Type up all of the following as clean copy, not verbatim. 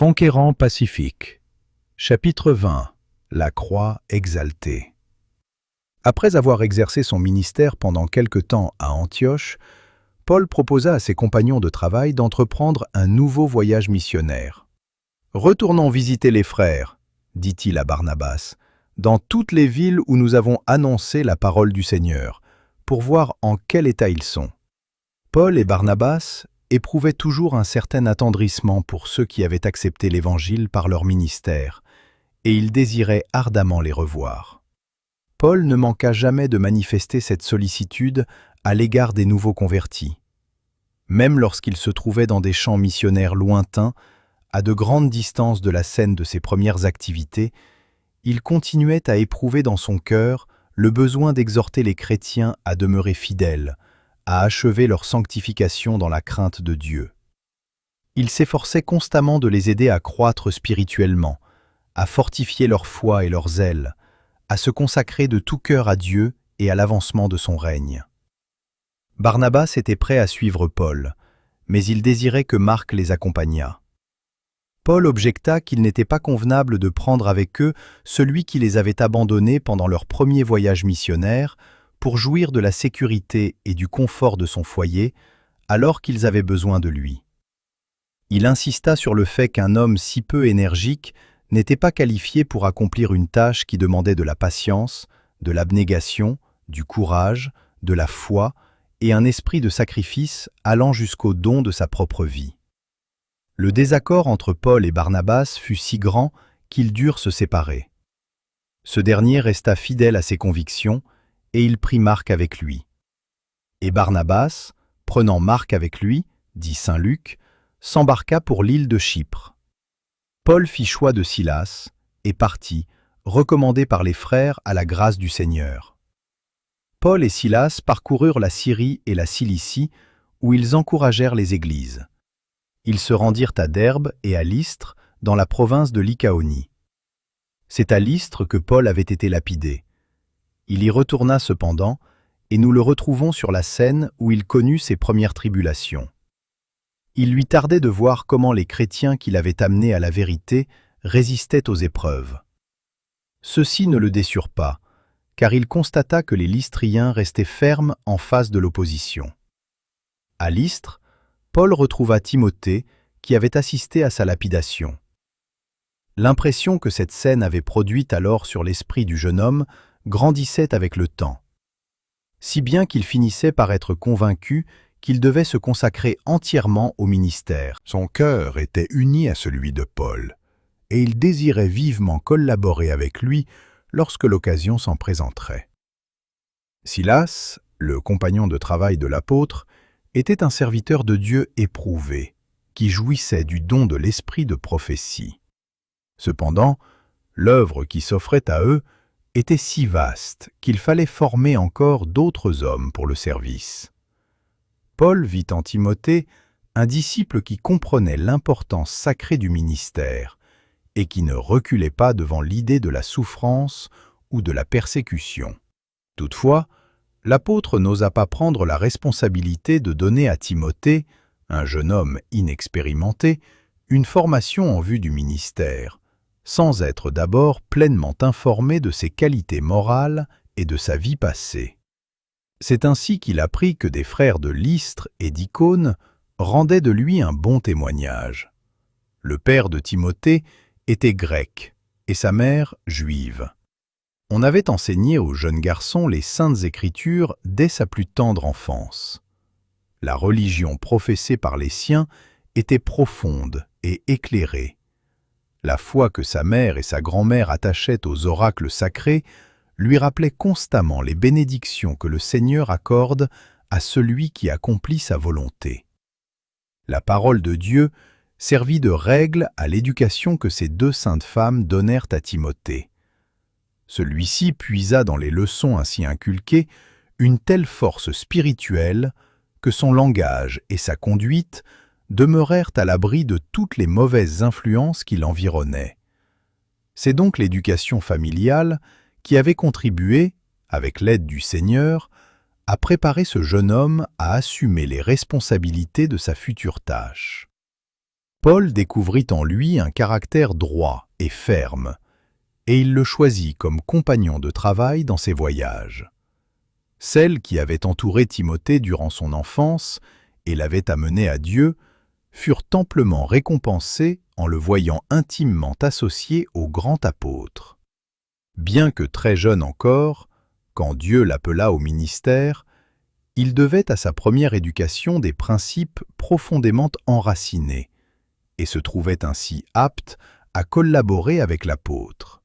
Conquérant pacifique. Chapitre 20. La croix exaltée. Après avoir exercé son ministère pendant quelque temps à Antioche, Paul proposa à ses compagnons de travail d'entreprendre un nouveau voyage missionnaire. « Retournons visiter les frères, dit-il à Barnabas, dans toutes les villes où nous avons annoncé la parole du Seigneur, pour voir en quel état ils sont. » Paul et Barnabas éprouvaient toujours un certain attendrissement pour ceux qui avaient accepté l'Évangile par leur ministère, et ils désiraient ardemment les revoir. Paul ne manqua jamais de manifester cette sollicitude à l'égard des nouveaux convertis. Même lorsqu'il se trouvait dans des champs missionnaires lointains, à de grandes distances de la scène de ses premières activités, il continuait à éprouver dans son cœur le besoin d'exhorter les chrétiens à demeurer fidèles, à achever leur sanctification dans la crainte de Dieu. Il s'efforçait constamment de les aider à croître spirituellement, à fortifier leur foi et leur zèle, à se consacrer de tout cœur à Dieu et à l'avancement de son règne. Barnabas était prêt à suivre Paul, mais il désirait que Marc les accompagnât. Paul objecta qu'il n'était pas convenable de prendre avec eux celui qui les avait abandonnés pendant leur premier voyage missionnaire pour jouir de la sécurité et du confort de son foyer, alors qu'ils avaient besoin de lui. Il insista sur le fait qu'un homme si peu énergique n'était pas qualifié pour accomplir une tâche qui demandait de la patience, de l'abnégation, du courage, de la foi et un esprit de sacrifice allant jusqu'au don de sa propre vie. Le désaccord entre Paul et Barnabas fut si grand qu'ils durent se séparer. Ce dernier resta fidèle à ses convictions et il prit Marc avec lui. Et Barnabas, prenant Marc avec lui, dit saint Luc, s'embarqua pour l'île de Chypre. Paul fit choix de Silas et partit, recommandé par les frères à la grâce du Seigneur. Paul et Silas parcoururent la Syrie et la Cilicie, où ils encouragèrent les églises. Ils se rendirent à Derbe et à Lystre, dans la province de Lycaonie. C'est à Lystre que Paul avait été lapidé. Il y retourna cependant, et nous le retrouvons sur la scène où il connut ses premières tribulations. Il lui tardait de voir comment les chrétiens qu'il avait amenés à la vérité résistaient aux épreuves. Ceux-ci ne le déçurent pas, car il constata que les Lystriens restaient fermes en face de l'opposition. À Lystre, Paul retrouva Timothée, qui avait assisté à sa lapidation. L'impression que cette scène avait produite alors sur l'esprit du jeune homme grandissait avec le temps, si bien qu'il finissait par être convaincu qu'il devait se consacrer entièrement au ministère. Son cœur était uni à celui de Paul, et il désirait vivement collaborer avec lui lorsque l'occasion s'en présenterait. Silas, le compagnon de travail de l'apôtre, était un serviteur de Dieu éprouvé, qui jouissait du don de l'esprit de prophétie. Cependant, l'œuvre qui s'offrait à eux était si vaste qu'il fallait former encore d'autres hommes pour le service. Paul vit en Timothée un disciple qui comprenait l'importance sacrée du ministère et qui ne reculait pas devant l'idée de la souffrance ou de la persécution. Toutefois, l'apôtre n'osa pas prendre la responsabilité de donner à Timothée, un jeune homme inexpérimenté, une formation en vue du ministère, sans être d'abord pleinement informé de ses qualités morales et de sa vie passée. C'est ainsi qu'il apprit que des frères de Lystre et d'Icône rendaient de lui un bon témoignage. Le père de Timothée était grec et sa mère juive. On avait enseigné au jeune garçon les saintes écritures dès sa plus tendre enfance. La religion professée par les siens était profonde et éclairée. La foi que sa mère et sa grand-mère attachaient aux oracles sacrés lui rappelait constamment les bénédictions que le Seigneur accorde à celui qui accomplit sa volonté. La parole de Dieu servit de règle à l'éducation que ces deux saintes femmes donnèrent à Timothée. Celui-ci puisa dans les leçons ainsi inculquées une telle force spirituelle que son langage et sa conduite demeurèrent à l'abri de toutes les mauvaises influences qui l'environnaient. C'est donc l'éducation familiale qui avait contribué, avec l'aide du Seigneur, à préparer ce jeune homme à assumer les responsabilités de sa future tâche. Paul découvrit en lui un caractère droit et ferme, et il le choisit comme compagnon de travail dans ses voyages. Celles qui avaient entouré Timothée durant son enfance et l'avaient amené à Dieu furent amplement récompensées en le voyant intimement associé au grand apôtre. Bien que très jeune encore, quand Dieu l'appela au ministère, il devait à sa première éducation des principes profondément enracinés et se trouvait ainsi apte à collaborer avec l'apôtre.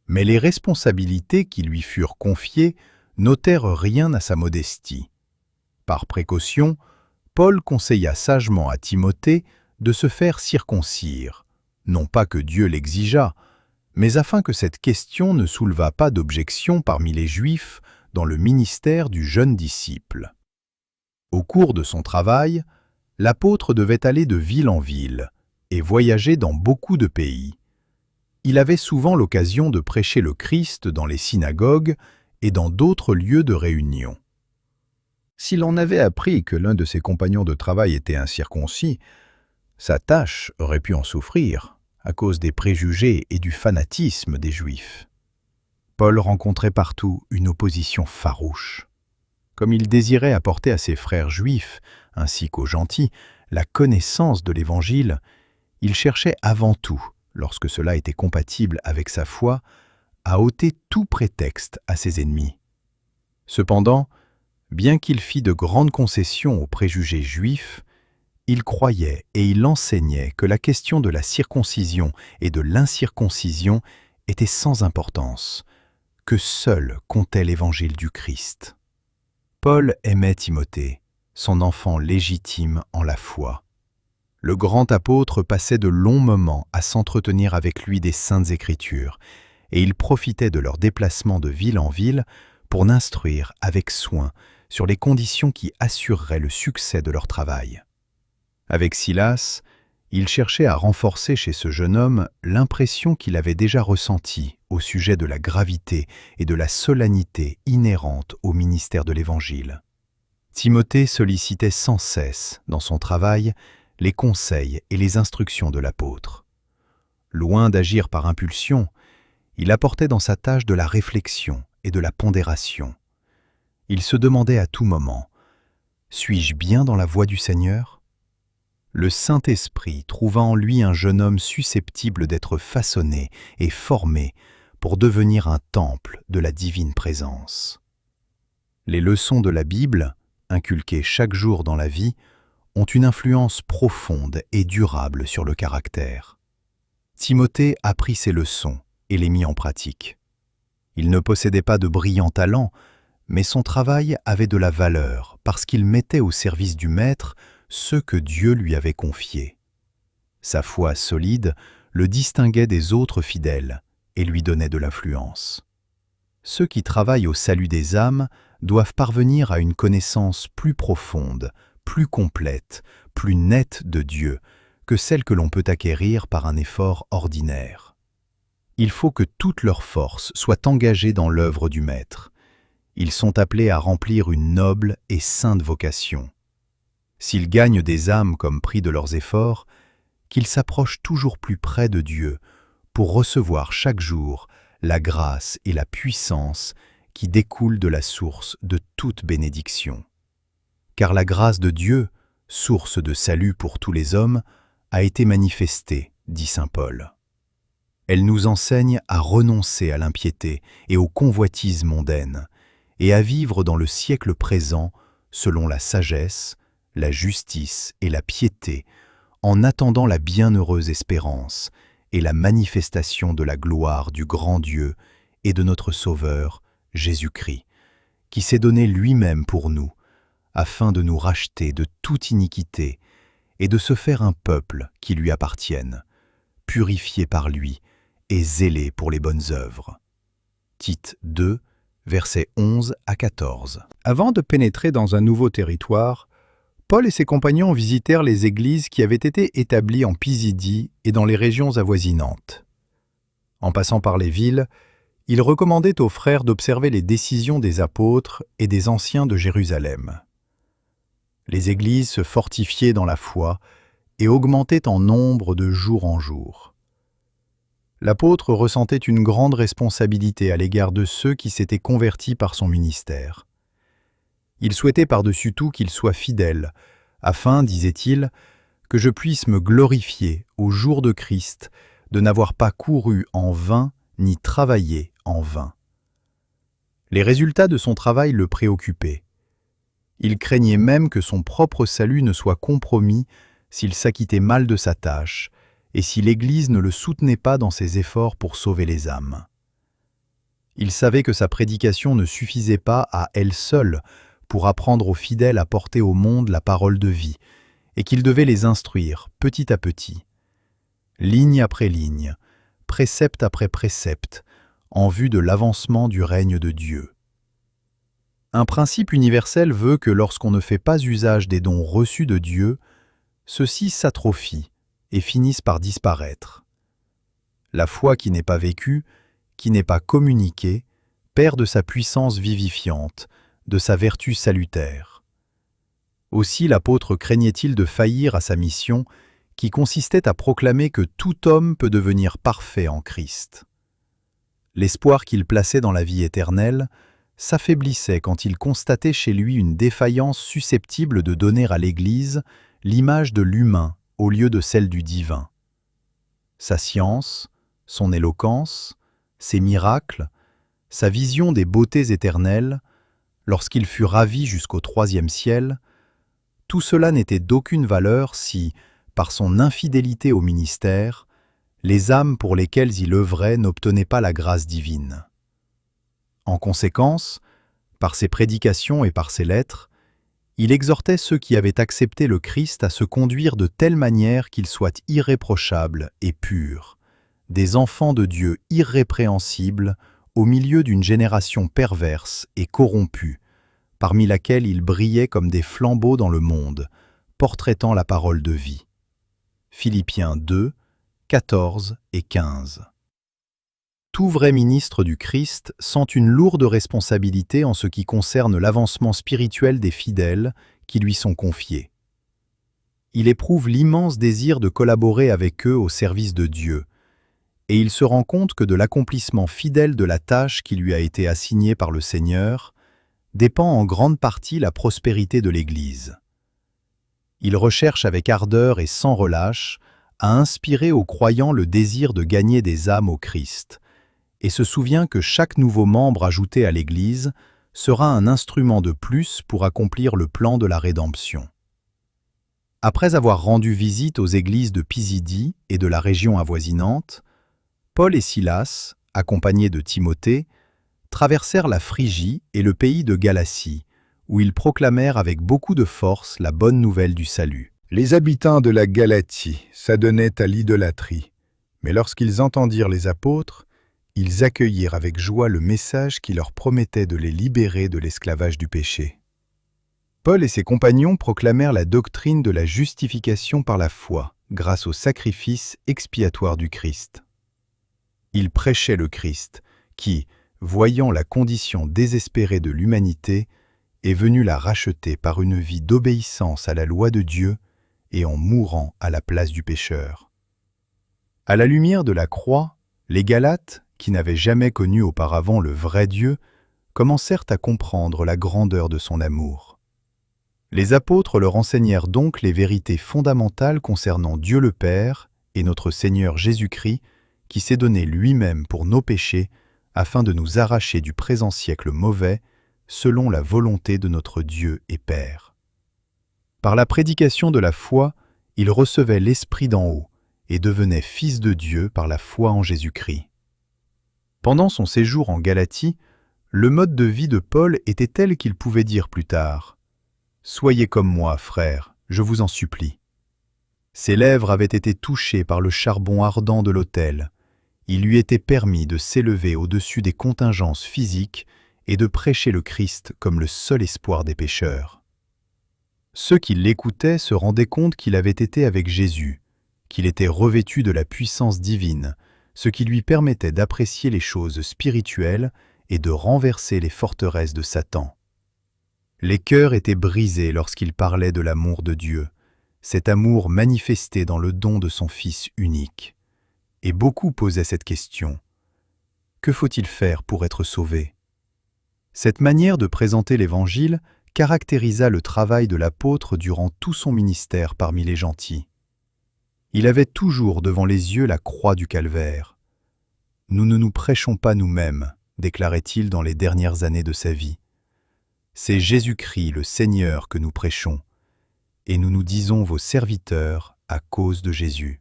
Mais les responsabilités qui lui furent confiées n'ôtèrent rien à sa modestie. Par précaution, Paul conseilla sagement à Timothée de se faire circoncire, non pas que Dieu l'exigeât, mais afin que cette question ne soulevât pas d'objection parmi les Juifs dans le ministère du jeune disciple. Au cours de son travail, l'apôtre devait aller de ville en ville et voyager dans beaucoup de pays. Il avait souvent l'occasion de prêcher le Christ dans les synagogues et dans d'autres lieux de réunion. Si l'on avait appris que l'un de ses compagnons de travail était incirconcis, sa tâche aurait pu en souffrir à cause des préjugés et du fanatisme des Juifs. Paul rencontrait partout une opposition farouche. Comme il désirait apporter à ses frères juifs, ainsi qu'aux gentils, la connaissance de l'Évangile, il cherchait avant tout, lorsque cela était compatible avec sa foi, à ôter tout prétexte à ses ennemis. Cependant, bien qu'il fît de grandes concessions aux préjugés juifs, il croyait et il enseignait que la question de la circoncision et de l'incirconcision était sans importance, que seul comptait l'évangile du Christ. Paul aimait Timothée, son enfant légitime en la foi. Le grand apôtre passait de longs moments à s'entretenir avec lui des Saintes Écritures, et il profitait de leur déplacement de ville en ville pour l'instruire avec soin sur les conditions qui assureraient le succès de leur travail. Avec Silas, il cherchait à renforcer chez ce jeune homme l'impression qu'il avait déjà ressentie au sujet de la gravité et de la solennité inhérentes au ministère de l'Évangile. Timothée sollicitait sans cesse, dans son travail, les conseils et les instructions de l'apôtre. Loin d'agir par impulsion, il apportait dans sa tâche de la réflexion et de la pondération. Il se demandait à tout moment « Suis-je bien dans la voie du Seigneur ?» Le Saint-Esprit trouva en lui un jeune homme susceptible d'être façonné et formé pour devenir un temple de la divine présence. Les leçons de la Bible, inculquées chaque jour dans la vie, ont une influence profonde et durable sur le caractère. Timothée apprit ces leçons et les mit en pratique. Il ne possédait pas de brillants talents, mais son travail avait de la valeur parce qu'il mettait au service du Maître ce que Dieu lui avait confié. Sa foi solide le distinguait des autres fidèles et lui donnait de l'influence. Ceux qui travaillent au salut des âmes doivent parvenir à une connaissance plus profonde, plus complète, plus nette de Dieu que celle que l'on peut acquérir par un effort ordinaire. Il faut que toute leur force soit engagée dans l'œuvre du Maître. Ils sont appelés à remplir une noble et sainte vocation. S'ils gagnent des âmes comme prix de leurs efforts, qu'ils s'approchent toujours plus près de Dieu pour recevoir chaque jour la grâce et la puissance qui découlent de la source de toute bénédiction. Car la grâce de Dieu, source de salut pour tous les hommes, a été manifestée, dit saint Paul. Elle nous enseigne à renoncer à l'impiété et aux convoitises mondaines, et à vivre dans le siècle présent selon la sagesse, la justice et la piété, en attendant la bienheureuse espérance et la manifestation de la gloire du grand Dieu et de notre Sauveur, Jésus-Christ, qui s'est donné lui-même pour nous, afin de nous racheter de toute iniquité et de se faire un peuple qui lui appartienne, purifié par lui et zélé pour les bonnes œuvres. Tite 2, versets 11 à 14. Avant de pénétrer dans un nouveau territoire, Paul et ses compagnons visitèrent les églises qui avaient été établies en Pisidie et dans les régions avoisinantes. En passant par les villes, ils recommandaient aux frères d'observer les décisions des apôtres et des anciens de Jérusalem. Les églises se fortifiaient dans la foi et augmentait en nombre de jour en jour. L'apôtre ressentait une grande responsabilité à l'égard de ceux qui s'étaient convertis par son ministère. Il souhaitait par-dessus tout qu'ils soient fidèles, afin, disait-il, que je puisse me glorifier au jour de Christ de n'avoir pas couru en vain ni travaillé en vain. Les résultats de son travail le préoccupaient. Il craignait même que son propre salut ne soit compromis s'il s'acquittait mal de sa tâche et si l'Église ne le soutenait pas dans ses efforts pour sauver les âmes. Il savait que sa prédication ne suffisait pas à elle seule pour apprendre aux fidèles à porter au monde la parole de vie, et qu'il devait les instruire petit à petit, ligne après ligne, précepte après précepte, en vue de l'avancement du règne de Dieu. Un principe universel veut que lorsqu'on ne fait pas usage des dons reçus de Dieu, ceux-ci s'atrophient et finissent par disparaître. La foi qui n'est pas vécue, qui n'est pas communiquée, perd de sa puissance vivifiante, de sa vertu salutaire. Aussi l'apôtre craignait-il de faillir à sa mission qui consistait à proclamer que tout homme peut devenir parfait en Christ. L'espoir qu'il plaçait dans la vie éternelle s'affaiblissait quand il constatait chez lui une défaillance susceptible de donner à l'Église l'image de l'humain au lieu de celle du divin. Sa science, son éloquence, ses miracles, sa vision des beautés éternelles, lorsqu'il fut ravi jusqu'au 3e ciel, tout cela n'était d'aucune valeur si, par son infidélité au ministère, les âmes pour lesquelles il œuvrait n'obtenaient pas la grâce divine. En conséquence, par ses prédications et par ses lettres, il exhortait ceux qui avaient accepté le Christ à se conduire de telle manière qu'ils soient irréprochables et purs, des enfants de Dieu irrépréhensibles au milieu d'une génération perverse et corrompue, parmi laquelle ils brillaient comme des flambeaux dans le monde, portraitant la parole de vie. Philippiens 2, 14 et 15. Tout vrai ministre du Christ sent une lourde responsabilité en ce qui concerne l'avancement spirituel des fidèles qui lui sont confiés. Il éprouve l'immense désir de collaborer avec eux au service de Dieu, et il se rend compte que de l'accomplissement fidèle de la tâche qui lui a été assignée par le Seigneur dépend en grande partie la prospérité de l'Église. Il recherche avec ardeur et sans relâche à inspirer aux croyants le désir de gagner des âmes au Christ, et se souvient que chaque nouveau membre ajouté à l'Église sera un instrument de plus pour accomplir le plan de la rédemption. Après avoir rendu visite aux églises de Pisidie et de la région avoisinante, Paul et Silas, accompagnés de Timothée, traversèrent la Phrygie et le pays de Galatie, où ils proclamèrent avec beaucoup de force la bonne nouvelle du salut. Les habitants de la Galatie s'adonnaient à l'idolâtrie, mais lorsqu'ils entendirent les apôtres, ils accueillirent avec joie le message qui leur promettait de les libérer de l'esclavage du péché. Paul et ses compagnons proclamèrent la doctrine de la justification par la foi, grâce au sacrifice expiatoire du Christ. Ils prêchaient le Christ, qui, voyant la condition désespérée de l'humanité, est venu la racheter par une vie d'obéissance à la loi de Dieu et en mourant à la place du pécheur. À la lumière de la croix, les Galates, qui n'avaient jamais connu auparavant le vrai Dieu, commencèrent à comprendre la grandeur de son amour. Les apôtres leur enseignèrent donc les vérités fondamentales concernant Dieu le Père et notre Seigneur Jésus-Christ, qui s'est donné lui-même pour nos péchés, afin de nous arracher du présent siècle mauvais, selon la volonté de notre Dieu et Père. Par la prédication de la foi, ils recevaient l'Esprit d'en haut et devenaient fils de Dieu par la foi en Jésus-Christ. Pendant son séjour en Galatie, le mode de vie de Paul était tel qu'il pouvait dire plus tard « Soyez comme moi, frères, je vous en supplie ». Ses lèvres avaient été touchées par le charbon ardent de l'autel. Il lui était permis de s'élever au-dessus des contingences physiques et de prêcher le Christ comme le seul espoir des pécheurs. Ceux qui l'écoutaient se rendaient compte qu'il avait été avec Jésus, qu'il était revêtu de la puissance divine, ce qui lui permettait d'apprécier les choses spirituelles et de renverser les forteresses de Satan. Les cœurs étaient brisés lorsqu'il parlait de l'amour de Dieu, cet amour manifesté dans le don de son Fils unique. Et beaucoup posaient cette question. Que faut-il faire pour être sauvé? Cette manière de présenter l'Évangile caractérisa le travail de l'apôtre durant tout son ministère parmi les gentils. Il avait toujours devant les yeux la croix du calvaire. « Nous ne nous prêchons pas nous-mêmes », déclarait-il dans les dernières années de sa vie. « C'est Jésus-Christ le Seigneur que nous prêchons, et nous nous disons vos serviteurs à cause de Jésus.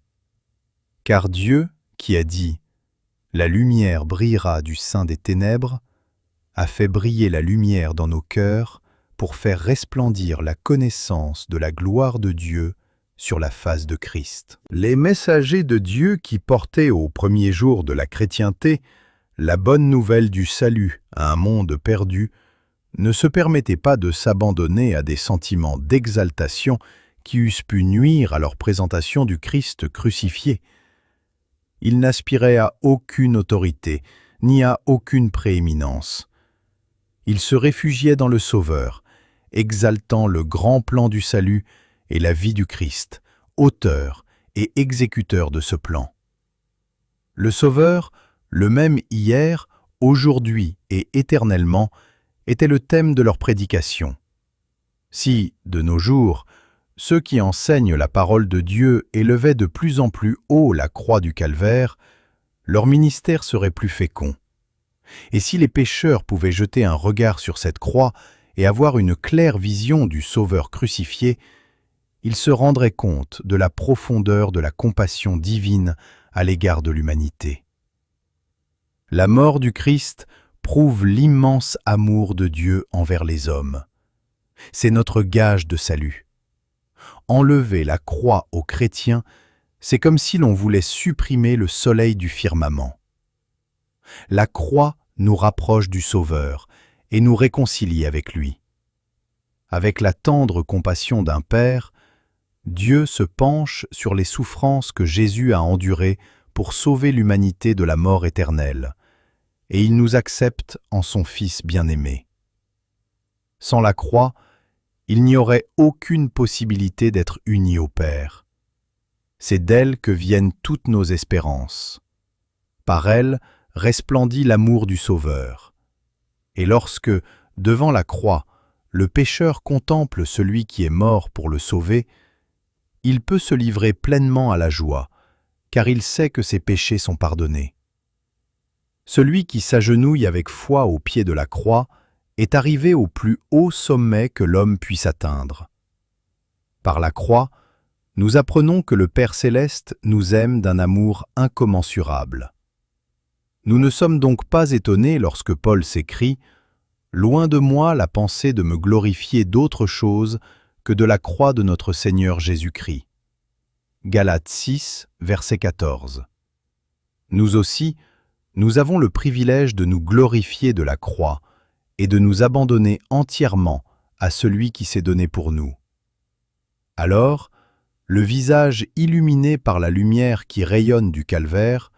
Car Dieu, qui a dit « La lumière brillera du sein des ténèbres », a fait briller la lumière dans nos cœurs pour faire resplendir la connaissance de la gloire de Dieu sur la face de Christ. Les messagers de Dieu qui portaient au premier jour de la chrétienté la bonne nouvelle du salut à un monde perdu ne se permettaient pas de s'abandonner à des sentiments d'exaltation qui eussent pu nuire à leur présentation du Christ crucifié. Ils n'aspiraient à aucune autorité, ni à aucune prééminence. Ils se réfugiaient dans le Sauveur, exaltant le grand plan du salut et la vie du Christ, auteur et exécuteur de ce plan. Le Sauveur, le même hier, aujourd'hui et éternellement, était le thème de leur prédication. Si, de nos jours, ceux qui enseignent la parole de Dieu élevaient de plus en plus haut la croix du calvaire, leur ministère serait plus fécond. Et si les pécheurs pouvaient jeter un regard sur cette croix et avoir une claire vision du Sauveur crucifié, ils se rendraient compte de la profondeur de la compassion divine à l'égard de l'humanité. La mort du Christ prouve l'immense amour de Dieu envers les hommes. C'est notre gage de salut. Enlever la croix aux chrétiens, c'est comme si l'on voulait supprimer le soleil du firmament. La croix nous rapproche du Sauveur et nous réconcilie avec lui. Avec la tendre compassion d'un Père, Dieu se penche sur les souffrances que Jésus a endurées pour sauver l'humanité de la mort éternelle, et il nous accepte en son Fils bien-aimé. Sans la croix, il n'y aurait aucune possibilité d'être unis au Père. C'est d'elle que viennent toutes nos espérances. Par elle resplendit l'amour du Sauveur. Et lorsque, devant la croix, le pécheur contemple celui qui est mort pour le sauver, il peut se livrer pleinement à la joie, car il sait que ses péchés sont pardonnés. Celui qui s'agenouille avec foi au pied de la croix est arrivé au plus haut sommet que l'homme puisse atteindre. Par la croix, nous apprenons que le Père céleste nous aime d'un amour incommensurable. Nous ne sommes donc pas étonnés lorsque Paul s'écrie « Loin de moi la pensée de me glorifier d'autre chose que de la croix de notre Seigneur Jésus-Christ. » Galates 6, verset 14. Nous aussi, nous avons le privilège de nous glorifier de la croix et de nous abandonner entièrement à celui qui s'est donné pour nous. Alors, le visage illuminé par la lumière qui rayonne du calvaire,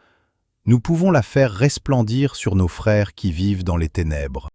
nous pouvons la faire resplendir sur nos frères qui vivent dans les ténèbres.